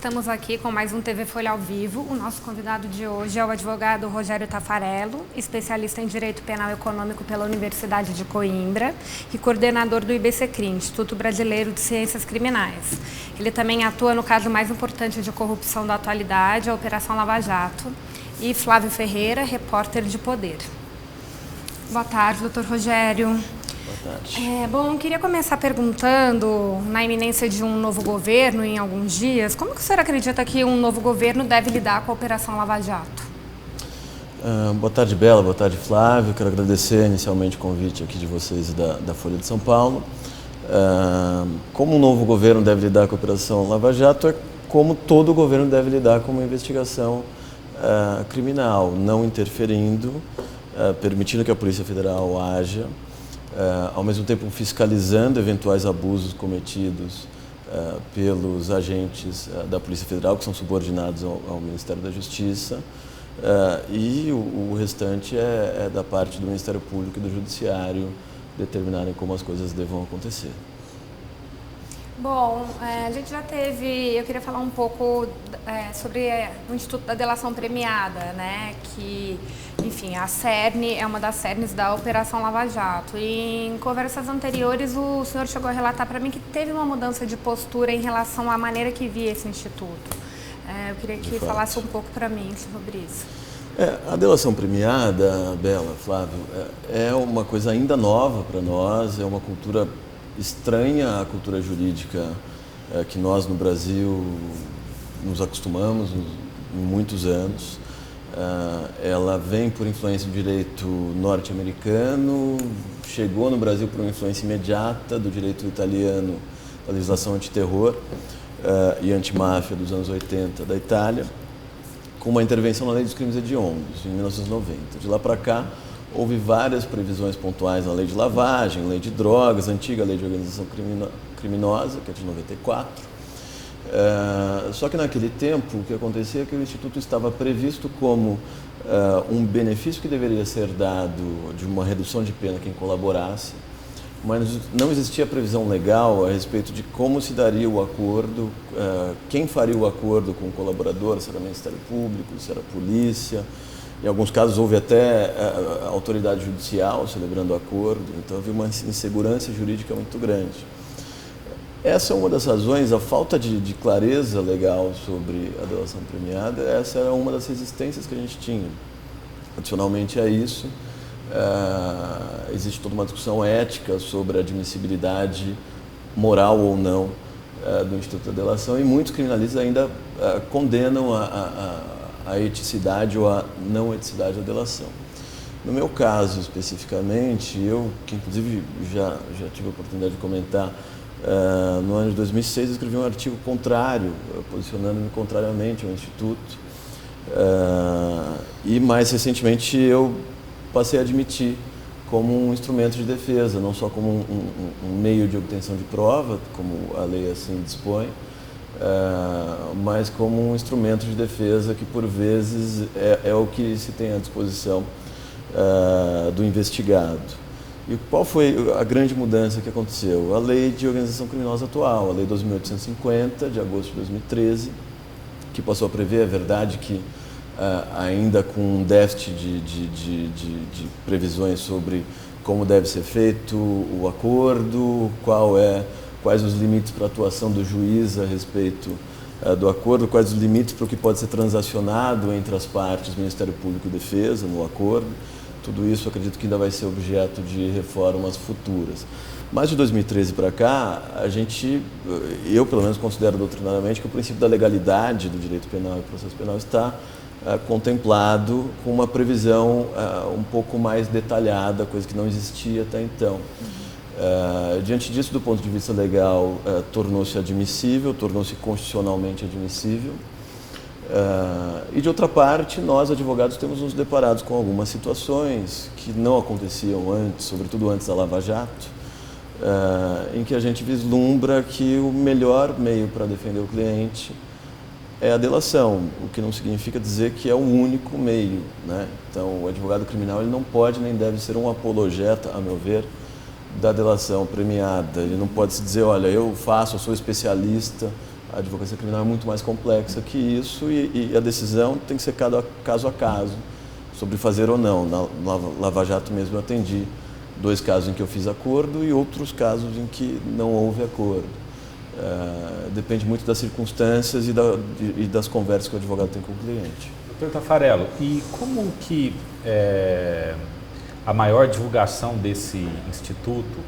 estamos aqui com mais um TV Folha ao Vivo. O nosso convidado de hoje é o advogado Rogério Taffarello, especialista em Direito Penal Econômico pela Universidade de Coimbra e coordenador do IBCCRIM, Instituto Brasileiro de Ciências Criminais. Ele também atua no caso mais importante de corrupção da atualidade, a Operação Lava Jato. E Flávio Ferreira, repórter de Poder. Boa tarde, doutor Rogério. Boa tarde. Bom, queria começar perguntando, na iminência de um novo governo em alguns dias, como que o senhor acredita que um novo governo deve lidar com a Operação Lava Jato? Boa tarde, Bela. Boa tarde, Flávio. Quero agradecer inicialmente o convite aqui de vocês da Folha de São Paulo. Como um novo governo deve lidar com a Operação Lava Jato, é como todo governo deve lidar com uma investigação criminal, não interferindo, permitindo que a Polícia Federal haja, ao mesmo tempo fiscalizando eventuais abusos cometidos pelos agentes da Polícia Federal, que são subordinados ao Ministério da Justiça, e o restante é da parte do Ministério Público e do Judiciário determinarem como as coisas devam acontecer. Bom, a gente já teve, eu queria falar um pouco sobre o Instituto da Delação Premiada, né, que, enfim, a CERN é uma das CERNs da Operação Lava Jato. E em conversas anteriores o senhor chegou a relatar para mim que teve uma mudança de postura em relação à maneira que via esse instituto. Eu queria que falasse um pouco para mim sobre isso. A delação premiada, Bela, Flávio, é uma coisa ainda nova para nós, é uma cultura estranha à cultura jurídica que nós no Brasil nos acostumamos em muitos anos. Ela vem por influência do direito norte-americano, chegou no Brasil por uma influência imediata do direito italiano, da legislação antiterror e antimáfia dos anos 80 da Itália, com uma intervenção na Lei dos Crimes Hediondos, em 1990. De lá para cá, houve várias previsões pontuais na Lei de Lavagem, Lei de Drogas, a antiga Lei de Organização Criminosa, que é de 94. Só que naquele tempo, o que acontecia é que o Instituto estava previsto como um benefício que deveria ser dado de uma redução de pena a quem colaborasse, mas não existia previsão legal a respeito de como se daria o acordo, quem faria o acordo com o colaborador, se era o Ministério Público, se era a polícia. Em alguns casos houve até a autoridade judicial celebrando o acordo, então havia uma insegurança jurídica muito grande. Essa é uma das razões, a falta de clareza legal sobre a delação premiada, essa era uma das resistências que a gente tinha. Adicionalmente a isso, existe toda uma discussão ética sobre a admissibilidade moral ou não do Instituto da Delação, e muitos criminalistas ainda condenam a eticidade ou a não eticidade da delação. No meu caso, especificamente, eu, que inclusive já tive a oportunidade de comentar, no ano de 2006 eu escrevi um artigo contrário, posicionando-me contrariamente ao Instituto, e mais recentemente eu passei a admitir como um instrumento de defesa, não só como um meio de obtenção de prova, como a lei assim dispõe, mas como um instrumento de defesa que, por vezes, é o que se tem à disposição do investigado. E qual foi a grande mudança que aconteceu? A Lei de Organização Criminosa atual, a Lei 2.850, de agosto de 2013, que passou a prever, é verdade que ainda com um déficit de previsões sobre como deve ser feito o acordo, quais os limites para a atuação do juiz a respeito do acordo, quais os limites para o que pode ser transacionado entre as partes, Ministério Público e Defesa, no acordo. Tudo isso acredito que ainda vai ser objeto de reformas futuras. Mas de 2013 para cá, eu pelo menos considero doutrinariamente que o princípio da legalidade do direito penal e processo penal está contemplado com uma previsão um pouco mais detalhada, coisa que não existia até então. Diante disso, do ponto de vista legal, tornou-se admissível, tornou-se constitucionalmente admissível. E de outra parte, nós advogados temos nos deparado com algumas situações que não aconteciam antes, sobretudo antes da Lava Jato, em que a gente vislumbra que o melhor meio para defender o cliente é a delação, o que não significa dizer que é o único meio, né? Então, o advogado criminal ele não pode nem deve ser um apologeta, a meu ver, da delação premiada. Ele não pode se dizer, olha, eu sou especialista A advocacia criminal é muito mais complexa que isso e a decisão tem que ser caso a caso sobre fazer ou não. Na Lava Jato mesmo eu atendi 2 casos em que eu fiz acordo e outros casos em que não houve acordo. Depende muito das circunstâncias e das conversas que o advogado tem com o cliente. Doutor Taffarello, e como que a maior divulgação desse instituto,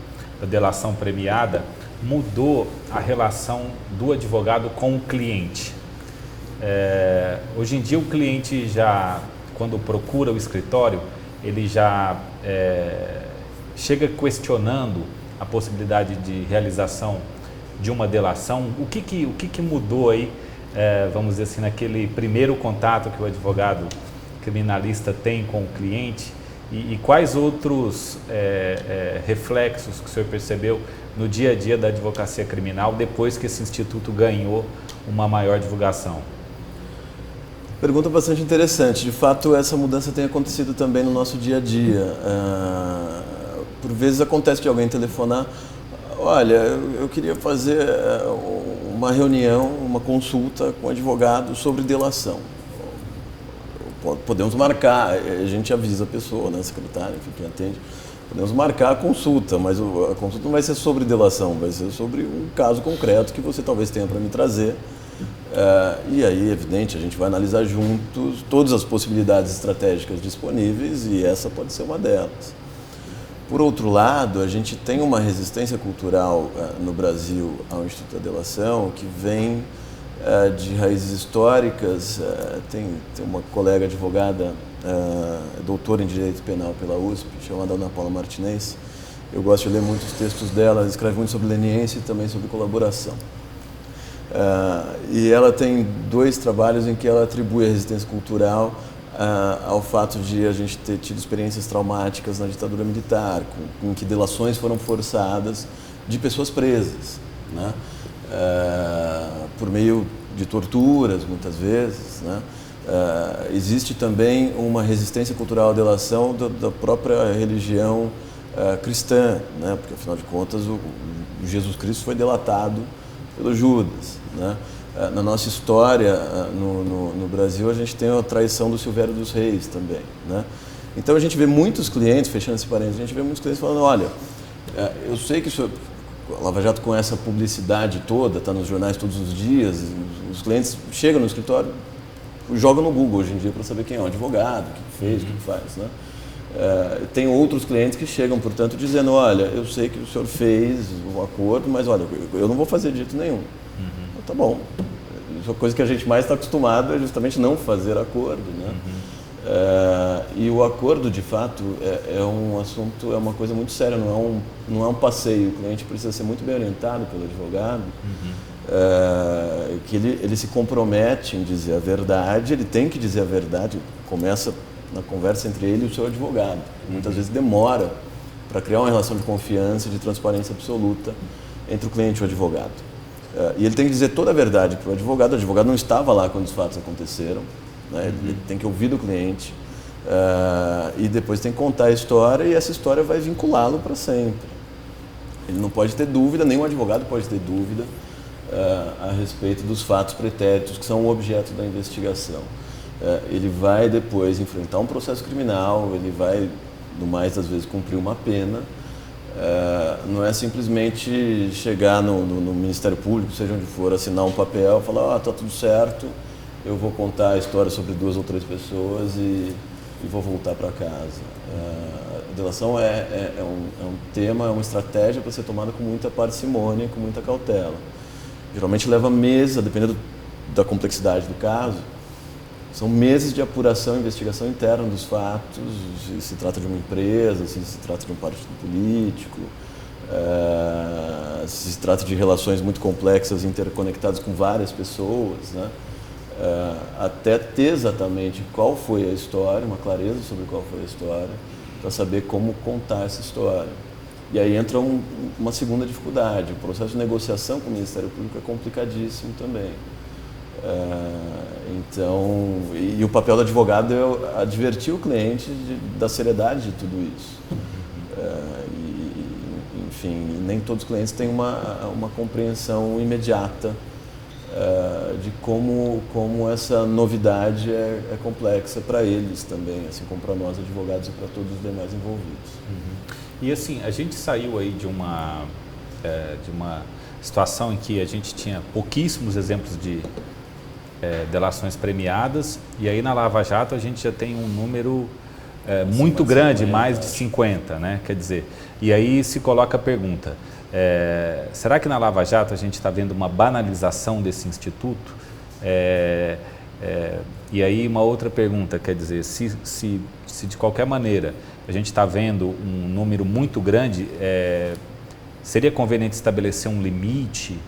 da delação premiada, mudou a relação do advogado com o cliente? Hoje em dia o cliente já, quando procura o escritório, ele já chega questionando a possibilidade de realização de uma delação. O que mudou aí, vamos dizer assim, naquele primeiro contato que o advogado criminalista tem com o cliente e quais outros reflexos que o senhor percebeu no dia a dia da advocacia criminal depois que esse instituto ganhou uma maior divulgação? Pergunta bastante interessante. De fato, essa mudança tem acontecido também no nosso dia a dia. Por vezes acontece de alguém telefonar: olha, eu queria fazer uma reunião, uma consulta com o advogado sobre delação. Podemos marcar, a gente avisa a pessoa, né, a secretária, enfim, quem atende. Podemos marcar a consulta, mas a consulta não vai ser sobre delação, vai ser sobre um caso concreto que você talvez tenha para me trazer. E aí, evidente, a gente vai analisar juntos todas as possibilidades estratégicas disponíveis e essa pode ser uma delas. Por outro lado, a gente tem uma resistência cultural no Brasil ao Instituto da Delação que vem de raízes históricas. Tem uma colega advogada, doutora em Direito Penal pela USP, chamada Ana Paula Martinez. Eu gosto de ler muitos textos dela, ela escreve muito sobre leniência e também sobre colaboração. E ela tem 2 trabalhos em que ela atribui a resistência cultural ao fato de a gente ter tido experiências traumáticas na ditadura militar, em que delações foram forçadas de pessoas presas, né? Por meio de torturas, muitas vezes, né? Existe também uma resistência cultural à delação da própria religião cristã, né? Porque, afinal de contas, o Jesus Cristo foi delatado pelo Judas, né? Na nossa história, no Brasil, a gente tem a traição do Silvério dos Reis também, né? Então a gente vê muitos clientes, fechando esse parênteses, a gente vê muitos clientes falando: olha, eu sei que a Lava Jato com essa publicidade toda, está nos jornais todos os dias, os clientes chegam no escritório, jogam no Google hoje em dia para saber quem é o advogado, o que fez, o que faz, né? Tem outros clientes que chegam, portanto, dizendo: olha, eu sei que o senhor fez um acordo, mas olha, eu não vou fazer de jeito nenhum. Tá bom. A coisa que a gente mais está acostumado é justamente não fazer acordo, né? E o acordo, de fato, é um assunto, é uma coisa muito séria, não é um passeio. O cliente precisa ser muito bem orientado pelo advogado, que ele se compromete em dizer a verdade, ele tem que dizer a verdade, começa na conversa entre ele e o seu advogado. Muitas vezes demora para criar uma relação de confiança e de transparência absoluta entre o cliente e o advogado. E ele tem que dizer toda a verdade para o advogado não estava lá quando os fatos aconteceram, né? Ele tem que ouvir do cliente e depois tem que contar a história e essa história vai vinculá-lo para sempre. Ele não pode ter dúvida, nenhum advogado pode ter dúvida a respeito dos fatos pretéritos que são o objeto da investigação. Ele vai depois enfrentar um processo criminal, ele vai, no mais das vezes, cumprir uma pena. Não é simplesmente chegar no Ministério Público, seja onde for, assinar um papel, falar: tá tudo certo, eu vou contar a história sobre 2 ou 3 pessoas e vou voltar para casa. A delação é um tema, é uma estratégia para ser tomada com muita parcimônia, com muita cautela. Geralmente leva meses, dependendo da complexidade do caso. São meses de apuração e investigação interna dos fatos, se trata de uma empresa, se trata de um partido político, se trata de relações muito complexas, interconectadas com várias pessoas, né? Até ter exatamente qual foi a história, uma clareza sobre qual foi a história, para saber como contar essa história. E aí entra uma segunda dificuldade. O processo de negociação com o Ministério Público é complicadíssimo também. Então, e o papel do advogado é advertir o cliente da seriedade de tudo isso. Enfim, nem todos os clientes têm uma compreensão imediata de como essa novidade é complexa para eles também, assim como para nós advogados e para todos os demais envolvidos. E assim, a gente saiu aí de uma situação em que a gente tinha pouquíssimos exemplos de delações premiadas, e aí na Lava Jato a gente já tem um número muito grande, 50, mais de 50, né? Quer dizer, e aí se coloca a pergunta, será que na Lava Jato a gente está vendo uma banalização desse instituto? E aí uma outra pergunta, quer dizer, se de qualquer maneira a gente está vendo um número muito grande, seria conveniente estabelecer um limite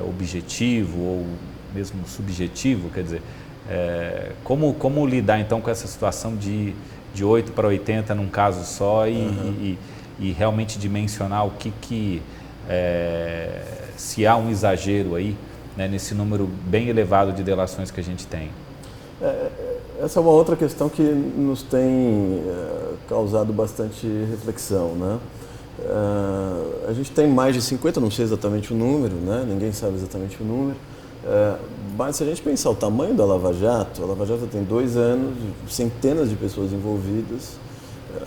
objetivo ou mesmo subjetivo? Quer dizer, como lidar então com essa situação de 8 para 80 num caso só e realmente dimensionar se há um exagero aí, né, nesse número bem elevado de delações que a gente tem? Essa é uma outra questão que nos tem causado bastante reflexão, né? A gente tem mais de 50, não sei exatamente o número, né? Ninguém sabe exatamente o número, mas se a gente pensar o tamanho da Lava Jato, a Lava Jato tem 2 anos, centenas de pessoas envolvidas,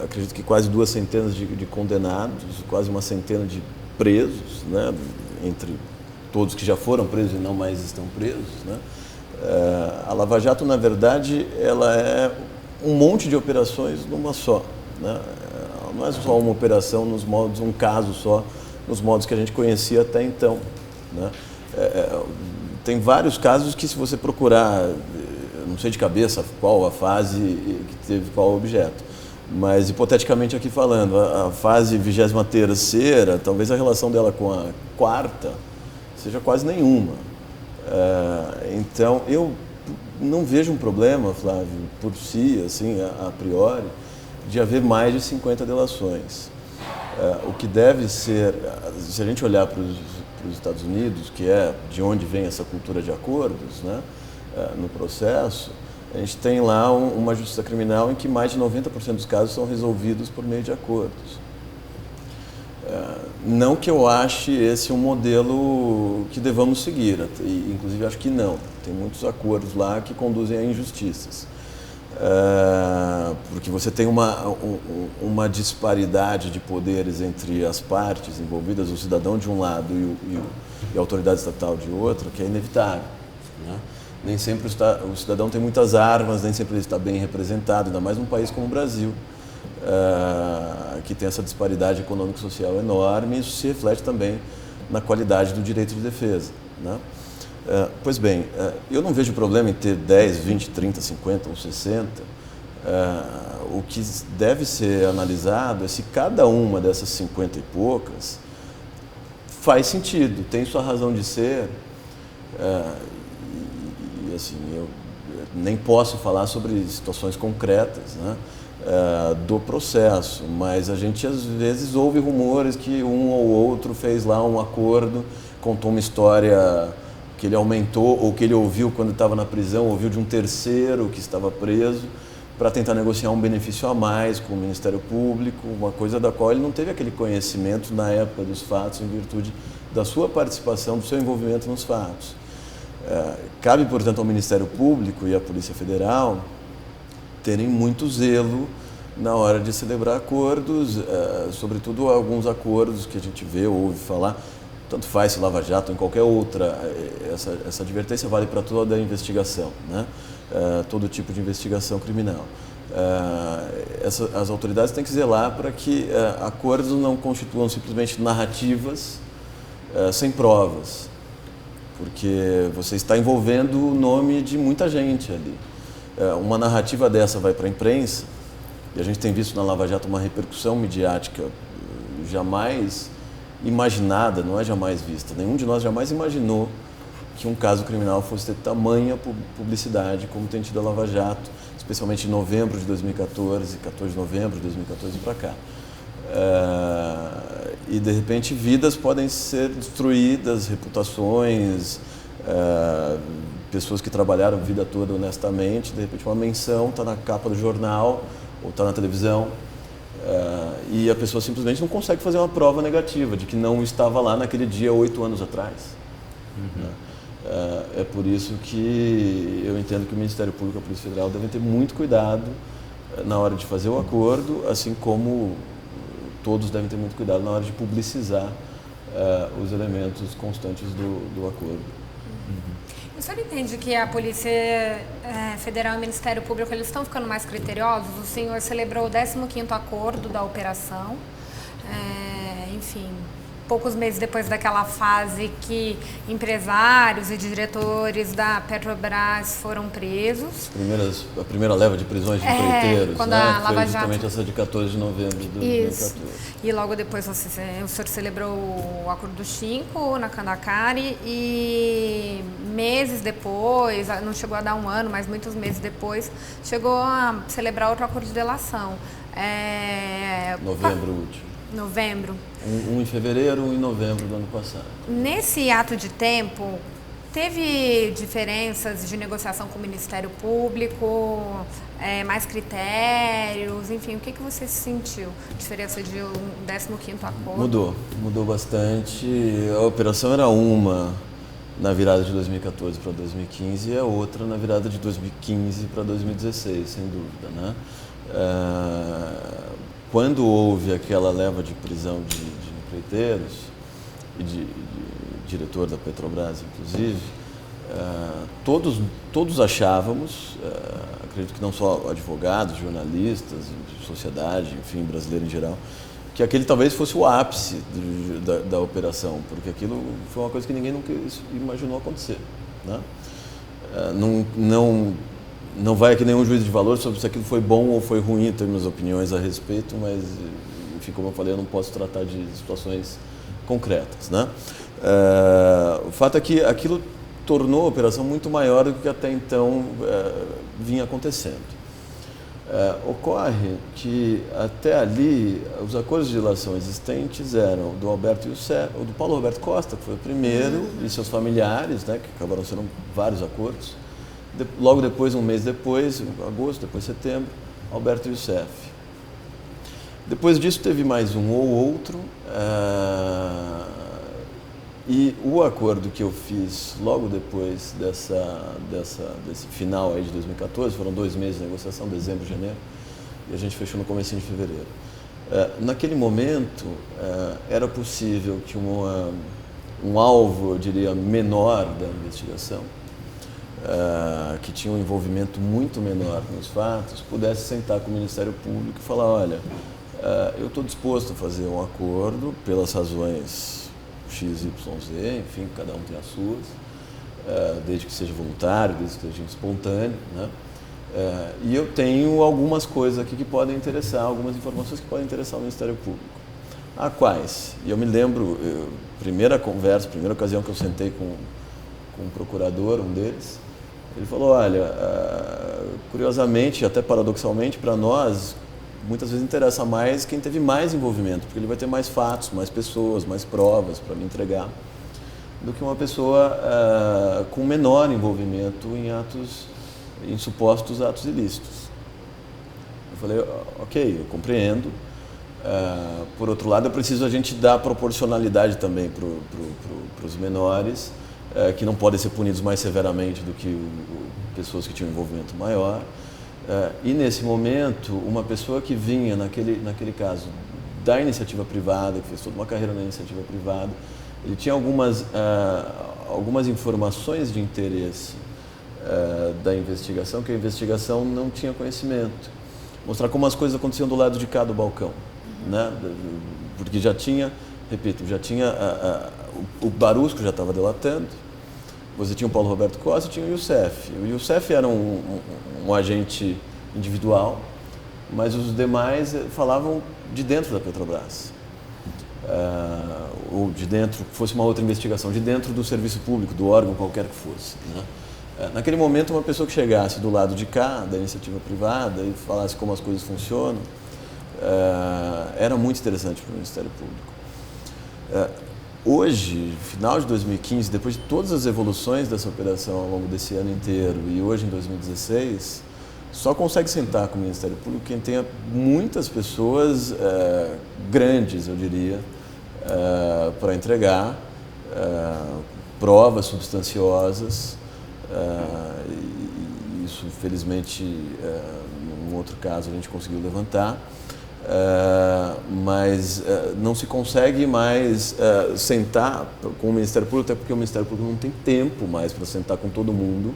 acredito que quase 2 centenas de condenados, quase 1 centena de presos, né? Entre todos que já foram presos e não mais estão presos, né? A Lava Jato, na verdade, ela é um monte de operações numa só, né? Não é só uma operação nos modos, um caso só, nos modos que a gente conhecia até então, né? Tem vários casos que, se você procurar, não sei de cabeça qual a fase que teve qual objeto, mas hipoteticamente aqui falando, a fase 23ª, talvez a relação dela com a 4ª seja quase nenhuma. Então, eu não vejo um problema, Flávio, por si, assim, a priori, de haver mais de 50 delações. O que deve ser, se a gente olhar para os Estados Unidos, que é de onde vem essa cultura de acordos, né, no processo, a gente tem lá uma justiça criminal em que mais de 90% dos casos são resolvidos por meio de acordos. Não que eu ache esse um modelo que devamos seguir, inclusive acho que não. Tem muitos acordos lá que conduzem a injustiças. Porque você tem uma disparidade de poderes entre as partes envolvidas, o cidadão de um lado e a autoridade estatal de outro, que é inevitável, né? Nem sempre o cidadão tem muitas armas, nem sempre ele está bem representado, ainda mais num país como o Brasil, que tem essa disparidade econômico-social enorme, e isso se reflete também na qualidade do direito de defesa, né? Pois bem, eu não vejo problema em ter 10, 20, 30, 50 ou 60. O que deve ser analisado é se cada uma dessas 50 e poucas faz sentido, tem sua razão de ser. E assim, eu nem posso falar sobre situações concretas, né, do processo, mas a gente às vezes ouve rumores que um ou outro fez lá um acordo, contou uma história que ele aumentou, ou que ele ouviu quando estava na prisão, ouviu de um terceiro que estava preso, para tentar negociar um benefício a mais com o Ministério Público, uma coisa da qual ele não teve aquele conhecimento na época dos fatos, em virtude da sua participação, do seu envolvimento nos fatos. Cabe, portanto, ao Ministério Público e à Polícia Federal terem muito zelo na hora de celebrar acordos, sobretudo alguns acordos que a gente vê ou ouve falar. Tanto faz se Lava Jato ou em qualquer outra, essa advertência vale para toda a investigação, né? Todo tipo de investigação criminal. As autoridades têm que zelar para que acordos não constituam simplesmente narrativas sem provas, porque você está envolvendo o nome de muita gente ali. Uma narrativa dessa vai para a imprensa, e a gente tem visto na Lava Jato uma repercussão midiática jamais imaginada, não é jamais vista. Nenhum de nós jamais imaginou que um caso criminal fosse ter tamanha publicidade como tem tido a Lava Jato, especialmente em novembro de 2014, 14 de novembro de 2014 para cá. E de repente vidas podem ser destruídas, reputações, pessoas que trabalharam a vida toda honestamente, de repente uma menção está na capa do jornal ou está na televisão, e a pessoa simplesmente não consegue fazer uma prova negativa de que não estava lá naquele dia 8 anos atrás. É por isso que eu entendo que o Ministério Público e a Polícia Federal devem ter muito cuidado na hora de fazer o acordo, assim como todos devem ter muito cuidado na hora de publicizar os elementos constantes do acordo. O senhor entende que a Polícia Federal e o Ministério Público eles estão ficando mais criteriosos? O senhor celebrou o 15º acordo da operação, enfim, poucos meses depois daquela fase que empresários e diretores da Petrobras foram presos. A primeira leva de prisões de empreiteiros, quando né? a Lava Foi justamente Jato... essa de 14 de novembro de 2014. E logo depois o senhor celebrou o Acordo do Chinco na Candacari e meses depois, não chegou a dar um ano, mas muitos meses depois, chegou a celebrar outro acordo de delação. Novembro último. Novembro. Um em fevereiro, um em novembro do ano passado. Nesse ato de tempo, teve diferenças de negociação com o Ministério Público, mais critérios, enfim, o que você sentiu? Diferença de um 15º acordo? Mudou bastante. A operação era uma na virada de 2014 para 2015 e a outra na virada de 2015 para 2016, sem dúvida, né? Quando houve aquela leva de prisão de empreiteiros e de diretor da Petrobras, inclusive, todos achávamos, acredito que não só advogados, jornalistas, sociedade, enfim, brasileiro em geral, que aquele talvez fosse o ápice da operação, porque aquilo foi uma coisa que ninguém nunca imaginou acontecer, né? Não vai aqui nenhum juízo de valor sobre se aquilo foi bom ou foi ruim, tenho minhas opiniões a respeito, mas, enfim, como eu falei, eu não posso tratar de situações concretas, né? O fato é que aquilo tornou a operação muito maior do que até então vinha acontecendo. Ocorre que até ali os acordos de delação existentes eram do Alberto Youssef, ou do Paulo Roberto Costa, que foi o primeiro, e seus familiares, né, que acabaram sendo vários acordos. Logo depois, um mês depois, agosto, depois setembro, Alberto Youssef. Depois disso teve mais um ou outro, e o acordo que eu fiz logo depois desse final aí de 2014, foram 2 meses de negociação, dezembro, janeiro, e a gente fechou no comecinho de fevereiro. Naquele momento, era possível que um alvo, eu diria, menor da investigação, que tinha um envolvimento muito menor nos fatos, pudesse sentar com o Ministério Público e falar, olha, eu estou disposto a fazer um acordo pelas razões X, Y, Z, enfim, cada um tem as suas, desde que seja voluntário, desde que seja espontâneo, né? E eu tenho algumas coisas aqui que podem interessar, algumas informações que podem interessar o Ministério Público. Quais? E eu me lembro, primeira ocasião que eu sentei com um procurador, um deles, ele falou, olha, curiosamente, até paradoxalmente, para nós, muitas vezes interessa mais quem teve mais envolvimento, porque ele vai ter mais fatos, mais pessoas, mais provas para me entregar, do que uma pessoa com menor envolvimento em supostos atos ilícitos. Eu falei, ok, eu compreendo. Por outro lado, é preciso a gente dar proporcionalidade também para os menores, que não podem ser punidos mais severamente do que pessoas que tinham envolvimento maior. E nesse momento, uma pessoa que vinha, naquele caso, da iniciativa privada, que fez toda uma carreira na iniciativa privada, ele tinha algumas informações de interesse da investigação, que a investigação não tinha conhecimento. Mostrar como as coisas aconteciam do lado de cá do balcão, né? Porque já tinha o Barusco já estava delatando, você tinha o Paulo Roberto Costa e tinha o Youssef. O Youssef era um agente individual, mas os demais falavam de dentro da Petrobras. Ou de dentro, que fosse uma outra investigação, de dentro do serviço público, do órgão qualquer que fosse, né? Naquele momento, uma pessoa que chegasse do lado de cá, da iniciativa privada, e falasse como as coisas funcionam, era muito interessante para o Ministério Público. Hoje, final de 2015, depois de todas as evoluções dessa operação ao longo desse ano inteiro, e hoje em 2016, só consegue sentar com o Ministério Público quem tenha muitas pessoas grandes, eu diria, para entregar, provas substanciosas, e isso, felizmente, num outro caso a gente conseguiu levantar, mas não se consegue mais sentar com o Ministério Público, até porque o Ministério Público não tem tempo mais para sentar com todo mundo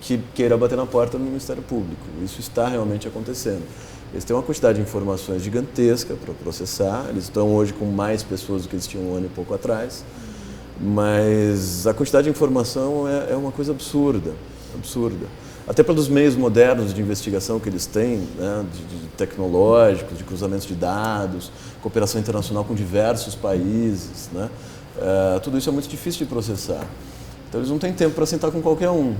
que queira bater na porta do Ministério Público. Isso está realmente acontecendo. Eles têm uma quantidade de informações gigantesca para processar, eles estão hoje com mais pessoas do que eles tinham um ano e pouco atrás, mas a quantidade de informação é uma coisa absurda, absurda. Até pelos meios modernos de investigação que eles têm, né, de tecnológicos, de cruzamentos de dados, cooperação internacional com diversos países, né, tudo isso é muito difícil de processar. Então eles não têm tempo para sentar com qualquer um.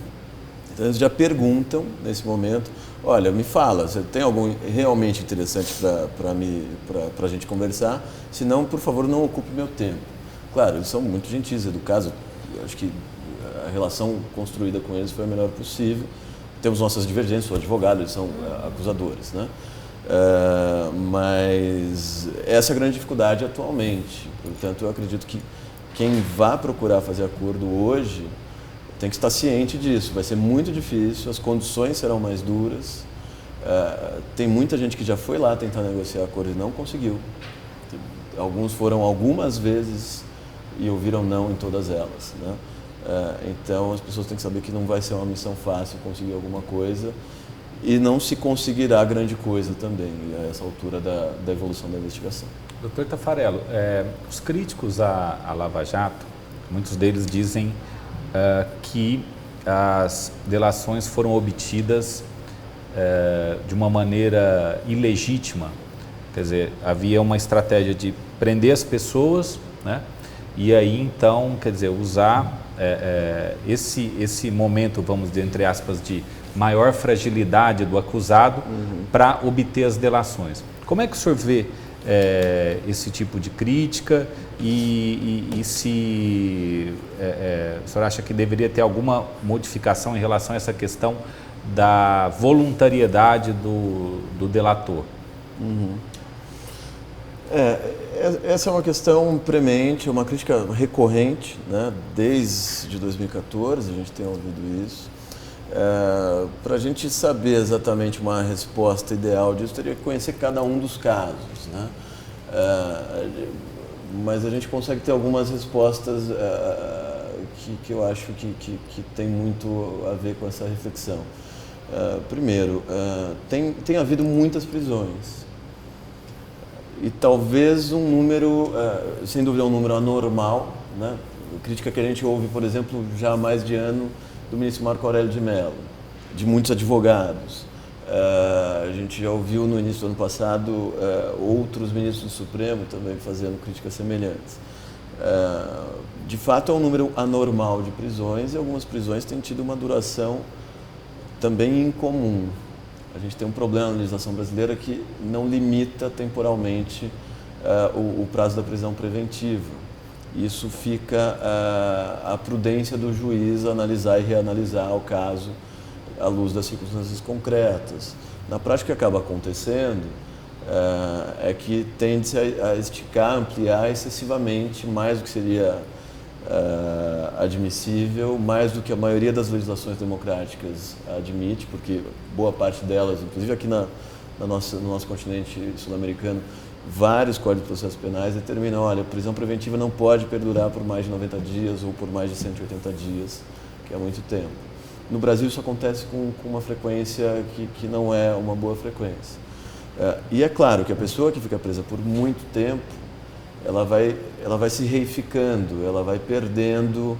Então eles já perguntam, nesse momento, olha, me fala, você tem algo realmente interessante para a gente conversar? Se não, por favor, não ocupe meu tempo. Claro, eles são muito gentis, educados, acho que a relação construída com eles foi a melhor possível. Temos nossas divergências, sou advogado, eles são acusadores, né? Mas essa é a grande dificuldade atualmente. Portanto, eu acredito que quem vá procurar fazer acordo hoje tem que estar ciente disso. Vai ser muito difícil, as condições serão mais duras. Tem muita gente que já foi lá tentar negociar acordo e não conseguiu. Alguns foram algumas vezes e ouviram não em todas elas, né? Então as pessoas têm que saber que não vai ser uma missão fácil conseguir alguma coisa e não se conseguirá grande coisa também a essa altura da evolução da investigação. Doutor Taffarello, os críticos à Lava Jato, muitos deles dizem que as delações foram obtidas de uma maneira ilegítima, quer dizer, havia uma estratégia de prender as pessoas, né? E aí então, quer dizer, usar esse momento, vamos dizer, entre aspas, de maior fragilidade do acusado para obter as delações. Como é que o senhor vê esse tipo de crítica e se o senhor acha que deveria ter alguma modificação em relação a essa questão da voluntariedade do delator? Essa é uma questão premente, uma crítica recorrente, né? Desde 2014 a gente tem ouvido isso. Para a gente saber exatamente uma resposta ideal disso, teria que conhecer cada um dos casos, né? Mas a gente consegue ter algumas respostas que eu acho que tem muito a ver com essa reflexão. Primeiro, tem havido muitas prisões. E talvez um número, sem dúvida um número anormal, né? Crítica que a gente ouve, por exemplo, já há mais de ano, do ministro Marco Aurélio de Mello, de muitos advogados. A gente já ouviu no início do ano passado outros ministros do Supremo também fazendo críticas semelhantes. De fato, é um número anormal de prisões e algumas prisões têm tido uma duração também incomum. A gente tem um problema na legislação brasileira que não limita temporalmente o prazo da prisão preventiva. Isso fica à prudência do juiz analisar e reanalisar o caso à luz das circunstâncias concretas. Na prática, o que acaba acontecendo é que tende-se a esticar, ampliar excessivamente, mais do que seria admissível, mais do que a maioria das legislações democráticas admite, porque boa parte delas, inclusive aqui no nosso continente sul-americano, vários códigos de processos penais determinam, olha, a prisão preventiva não pode perdurar por mais de 90 dias ou por mais de 180 dias, que é muito tempo. No Brasil isso acontece com uma frequência que não é uma boa frequência. E é claro que a pessoa que fica presa por muito tempo, ela vai se reificando, ela vai perdendo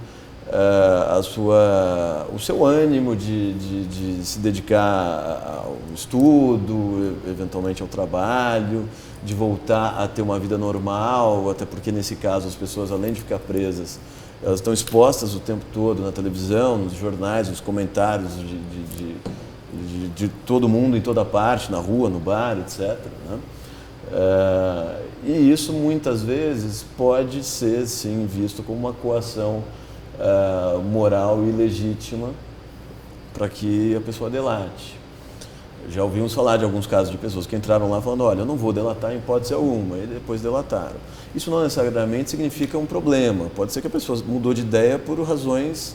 o seu ânimo de se dedicar ao estudo, eventualmente ao trabalho, de voltar a ter uma vida normal, até porque nesse caso as pessoas, além de ficar presas, elas estão expostas o tempo todo na televisão, nos jornais, nos comentários de todo mundo, em toda parte, na rua, no bar, etc., né? E isso muitas vezes pode ser, sim, visto como uma coação moral e legítima para que a pessoa delate. Já ouvimos falar de alguns casos de pessoas que entraram lá falando, olha, eu não vou delatar em hipótese alguma, e depois delataram. Isso não necessariamente significa um problema, pode ser que a pessoa mudou de ideia por razões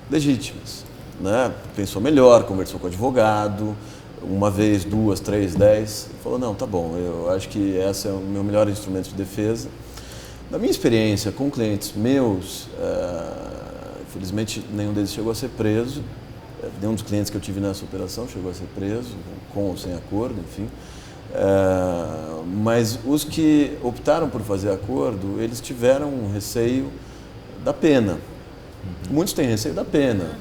legítimas, né? Pensou melhor, conversou com o advogado, uma vez, 2, 3, 10, falou, não, tá bom, eu acho que esse é o meu melhor instrumento de defesa. Na minha experiência com clientes meus, infelizmente nenhum deles chegou a ser preso, nenhum dos clientes que eu tive nessa operação chegou a ser preso, com ou sem acordo, enfim. Mas os que optaram por fazer acordo, eles tiveram um receio da pena. Muitos têm receio da pena.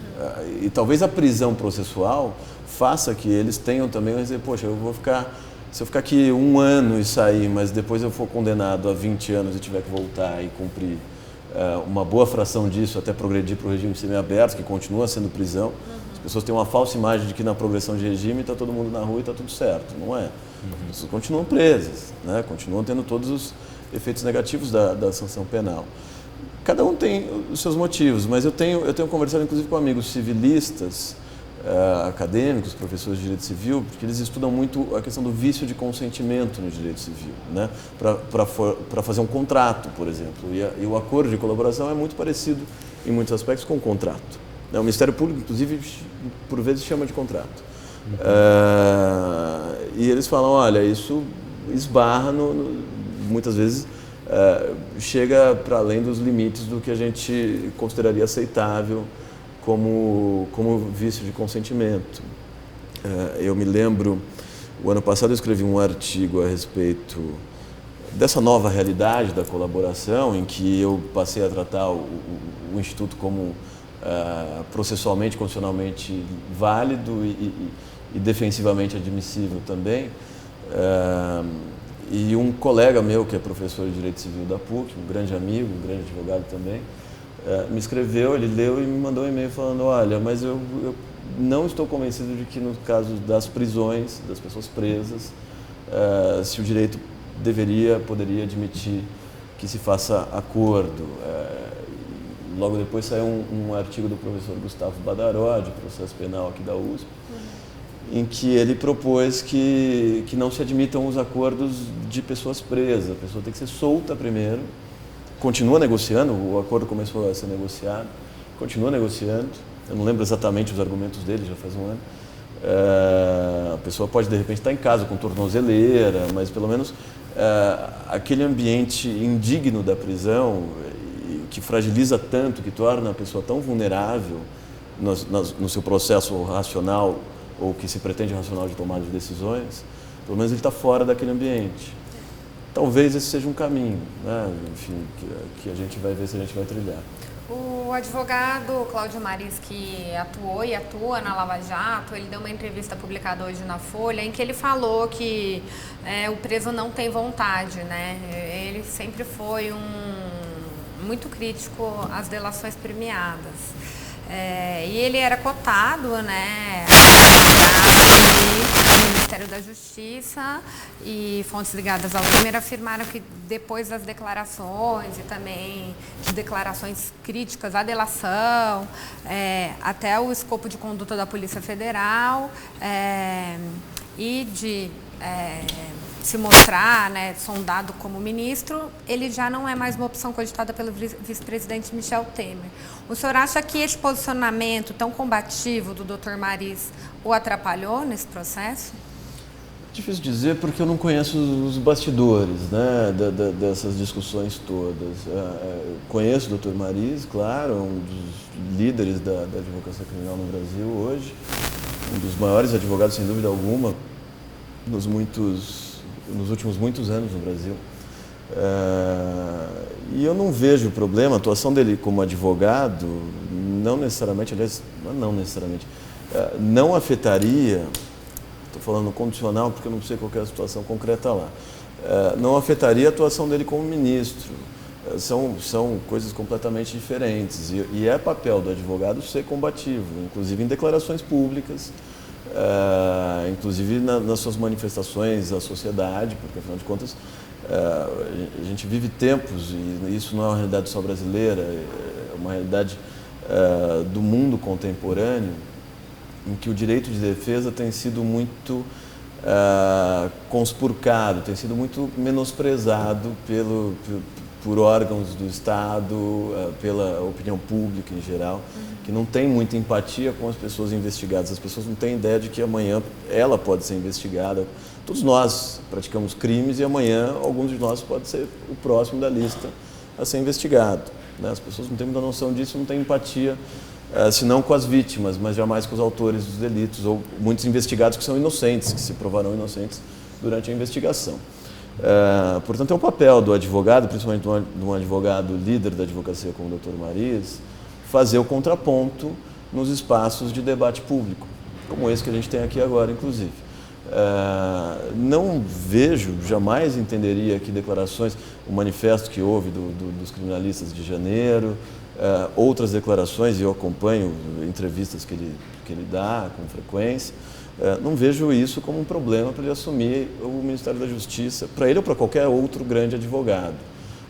E talvez a prisão processual faça que eles tenham também o receio, poxa, se eu ficar aqui 1 ano e sair, mas depois eu for condenado a 20 anos e tiver que voltar e cumprir uma boa fração disso até progredir para o regime semiaberto, que continua sendo prisão. As pessoas têm uma falsa imagem de que na progressão de regime está todo mundo na rua e está tudo certo. Não é. As pessoas continuam presas, né? Continuam tendo todos os efeitos negativos da sanção penal. Cada um tem os seus motivos, mas eu tenho conversado inclusive com amigos civilistas, acadêmicos, professores de direito civil, porque eles estudam muito a questão do vício de consentimento no direito civil, né? Para fazer um contrato, por exemplo. E o acordo de colaboração é muito parecido, em muitos aspectos, com um contrato. O Ministério Público, inclusive, por vezes chama de contrato. E eles falam, olha, isso esbarra, muitas vezes, chega para além dos limites do que a gente consideraria aceitável como vício de consentimento. Eu me lembro, o ano passado eu escrevi um artigo a respeito dessa nova realidade da colaboração, em que eu passei a tratar o Instituto como processualmente, constitucionalmente válido e defensivamente admissível também. E um colega meu, que é professor de Direito Civil da PUC, um grande amigo, um grande advogado também, me escreveu, ele leu e me mandou um e-mail falando, olha, mas eu não estou convencido de que no caso das prisões, das pessoas presas, se o direito poderia admitir que se faça acordo. Logo depois saiu um artigo do professor Gustavo Badaró, de processo penal aqui da USP, em que ele propôs que não se admitam os acordos de pessoas presas. A pessoa tem que ser solta primeiro, continua negociando, o acordo começou a ser negociado, continua negociando, eu não lembro exatamente os argumentos dele, já faz 1 ano. A pessoa pode, de repente, estar em casa com tornozeleira, mas pelo menos aquele ambiente indigno da prisão, que fragiliza tanto, que torna a pessoa tão vulnerável no seu processo racional, ou que se pretende racional de tomada de decisões, pelo menos ele está fora daquele ambiente. Talvez esse seja um caminho, né? Enfim, que a gente vai ver se a gente vai trilhar. O advogado Cláudio Maris, que atuou e atua na Lava Jato, ele deu uma entrevista publicada hoje na Folha, em que ele falou que o preso não tem vontade, né? Ele sempre foi muito crítico às delações premiadas. E ele era cotado, né, no Ministério da Justiça, e fontes ligadas ao Temer afirmaram que depois das declarações e também de declarações críticas à delação, até o escopo de conduta da Polícia Federal e de se mostrar, né, sondado como ministro, ele já não é mais uma opção cogitada pelo vice-presidente Michel Temer. O senhor acha que esse posicionamento tão combativo do Dr. Maris o atrapalhou nesse processo? Difícil dizer, porque eu não conheço os bastidores, né, dessas discussões todas. Conheço o Dr. Maris, claro, um dos líderes da advocacia criminal no Brasil hoje, um dos maiores advogados, sem dúvida alguma, nos últimos muitos anos no Brasil. E eu não vejo problema, a atuação dele como advogado não necessariamente, aliás, não afetaria, estou falando condicional porque eu não sei qual é a situação concreta lá, não afetaria a atuação dele como ministro. São coisas completamente diferentes e é papel do advogado ser combativo, inclusive em declarações públicas, inclusive nas suas manifestações à sociedade, porque afinal de contas a gente vive tempos, e isso não é uma realidade só brasileira, é uma realidade do mundo contemporâneo, em que o direito de defesa tem sido muito conspurcado, tem sido muito menosprezado por órgãos do Estado, pela opinião pública em geral, que não tem muita empatia com as pessoas investigadas. As pessoas não têm ideia de que amanhã ela pode ser investigada. Todos nós praticamos crimes e amanhã alguns de nós pode ser o próximo da lista a ser investigado, né? As pessoas não têm muita noção disso, não têm empatia, senão com as vítimas, mas jamais com os autores dos delitos, ou muitos investigados que são inocentes, que se provarão inocentes durante a investigação. Portanto, é um papel do advogado, principalmente de um advogado líder da advocacia como o Dr. Mariz, fazer o contraponto nos espaços de debate público, como esse que a gente tem aqui agora, inclusive. Não vejo, jamais entenderia que declarações, o manifesto que houve dos criminalistas de janeiro, outras declarações, e eu acompanho entrevistas que ele dá com frequência, não vejo isso como um problema para ele assumir o Ministério da Justiça, para ele ou para qualquer outro grande advogado.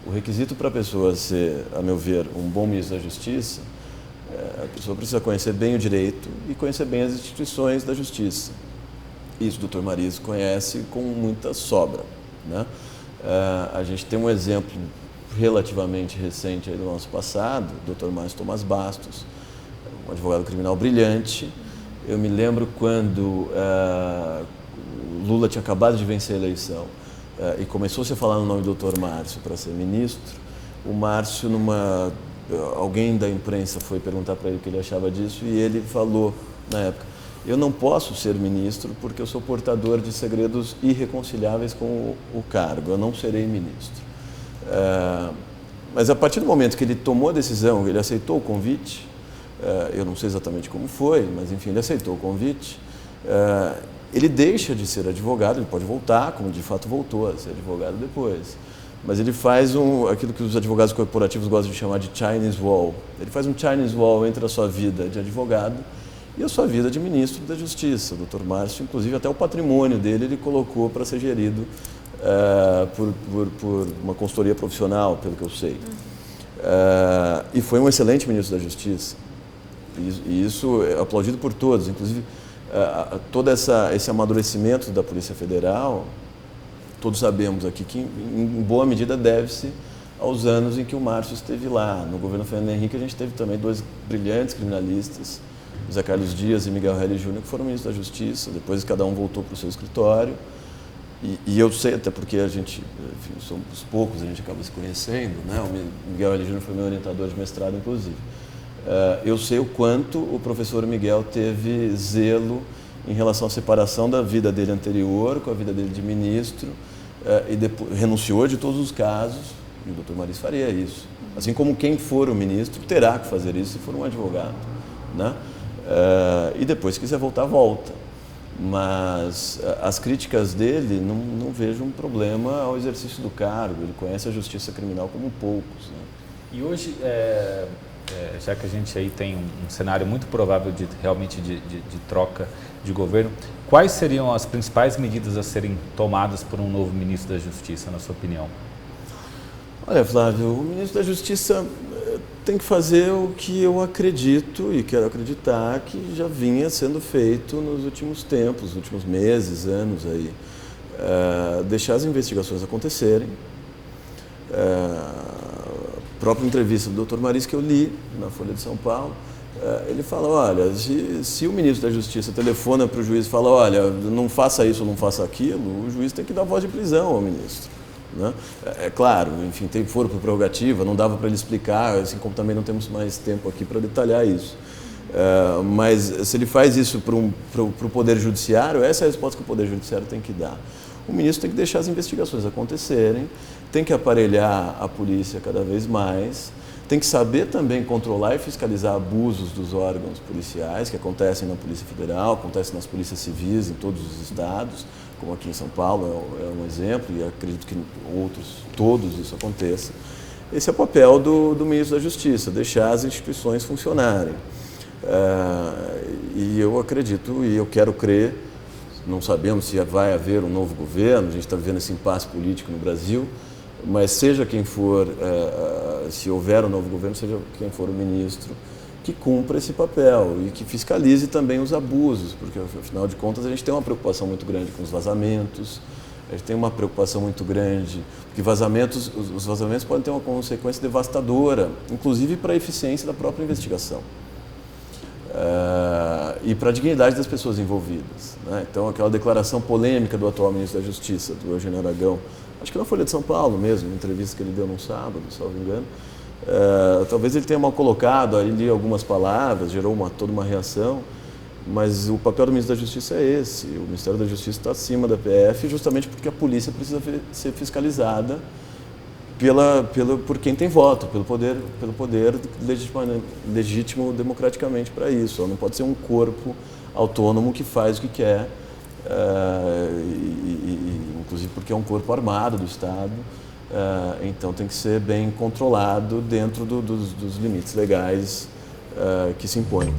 O requisito para a pessoa ser, a meu ver, um bom ministro da Justiça, a pessoa precisa conhecer bem o direito e conhecer bem as instituições da Justiça. Isso o Dr. Mariz conhece com muita sobra, né? A gente tem um exemplo relativamente recente aí do nosso passado, o Dr. Márcio Tomás Bastos, um advogado criminal brilhante. Eu me lembro quando Lula tinha acabado de vencer a eleição e começou-se a falar no nome do Dr. Márcio para ser ministro. O Márcio, alguém da imprensa foi perguntar para ele o que ele achava disso e ele falou, na época, eu não posso ser ministro porque eu sou portador de segredos irreconciliáveis com o cargo, eu não serei ministro. Mas a partir do momento que ele tomou a decisão, ele aceitou o convite, eu não sei exatamente como foi, mas enfim, ele aceitou o convite, ele deixa de ser advogado, ele pode voltar, como de fato voltou a ser advogado depois, mas ele faz aquilo que os advogados corporativos gostam de chamar de Chinese Wall. Ele faz um Chinese Wall entre a sua vida de advogado e a sua vida de ministro da Justiça. O Dr. Márcio, inclusive, até o patrimônio dele ele colocou para ser gerido por uma consultoria profissional, pelo que eu sei. E foi um excelente ministro da Justiça. E isso é aplaudido por todos, inclusive todo esse amadurecimento da Polícia Federal, todos sabemos aqui que em boa medida deve-se aos anos em que o Márcio esteve lá. No governo Fernando Henrique a gente teve também dois brilhantes criminalistas, José Carlos Dias e Miguel Reale Júnior, que foram ministros da Justiça, depois cada um voltou para o seu escritório. E eu sei, até porque a gente, enfim, somos poucos, a gente acaba se conhecendo, né? O Miguel Reale Júnior foi meu orientador de mestrado, inclusive. Eu sei o quanto o professor Miguel teve zelo em relação à separação da vida dele anterior com a vida dele de ministro, e depois renunciou de todos os casos, e o Dr. Mariz faria isso. Assim como quem for o ministro terá que fazer isso se for um advogado, né? E depois, se quiser voltar, volta. Mas as críticas dele, não vejo um problema ao exercício do cargo. Ele conhece a justiça criminal como poucos, né? E hoje, já que a gente aí tem um cenário muito provável realmente de troca de governo, quais seriam as principais medidas a serem tomadas por um novo ministro da Justiça, na sua opinião? Olha, Flávio, o ministro da Justiça tem que fazer o que eu acredito e quero acreditar que já vinha sendo feito nos últimos tempos, nos últimos meses, anos aí. Deixar as investigações acontecerem. A própria entrevista do Dr. Mariz que eu li na Folha de São Paulo, ele fala, olha, se o ministro da Justiça telefona para o juiz e fala, olha, não faça isso ou não faça aquilo, o juiz tem que dar voz de prisão ao ministro, né? É claro, enfim, tem foro por prerrogativa, não dava para ele explicar, assim como também não temos mais tempo aqui para detalhar isso. Mas se ele faz isso para o Poder Judiciário, essa é a resposta que o Poder Judiciário tem que dar. O ministro tem que deixar as investigações acontecerem, tem que aparelhar a polícia cada vez mais, tem que saber também controlar e fiscalizar abusos dos órgãos policiais que acontecem na Polícia Federal, acontecem nas polícias civis em todos os estados, como aqui em São Paulo é um exemplo, e acredito que todos isso aconteça. Esse é o papel do ministro da Justiça, deixar as instituições funcionarem. E eu acredito e eu quero crer, não sabemos se vai haver um novo governo, a gente está vivendo esse impasse político no Brasil, mas seja quem for, se houver um novo governo, seja quem for o ministro, que cumpra esse papel e que fiscalize também os abusos, porque afinal de contas a gente tem uma preocupação muito grande com os vazamentos, a gente tem uma preocupação muito grande, porque os vazamentos podem ter uma consequência devastadora, inclusive para a eficiência da própria investigação. E para a dignidade das pessoas envolvidas, né? Então, aquela declaração polêmica do atual ministro da Justiça, do Eugênio Aragão, acho que na Folha de São Paulo mesmo, na entrevista que ele deu num sábado, se não me engano, talvez ele tenha mal colocado ali algumas palavras, gerou toda uma reação, mas o papel do ministro da Justiça é esse. O Ministério da Justiça está acima da PF justamente porque a polícia precisa ser fiscalizada por quem tem voto, pelo poder legítimo democraticamente para isso. Ela não pode ser um corpo autônomo que faz o que quer, inclusive porque é um corpo armado do Estado, então tem que ser bem controlado dentro dos limites legais que se impõem.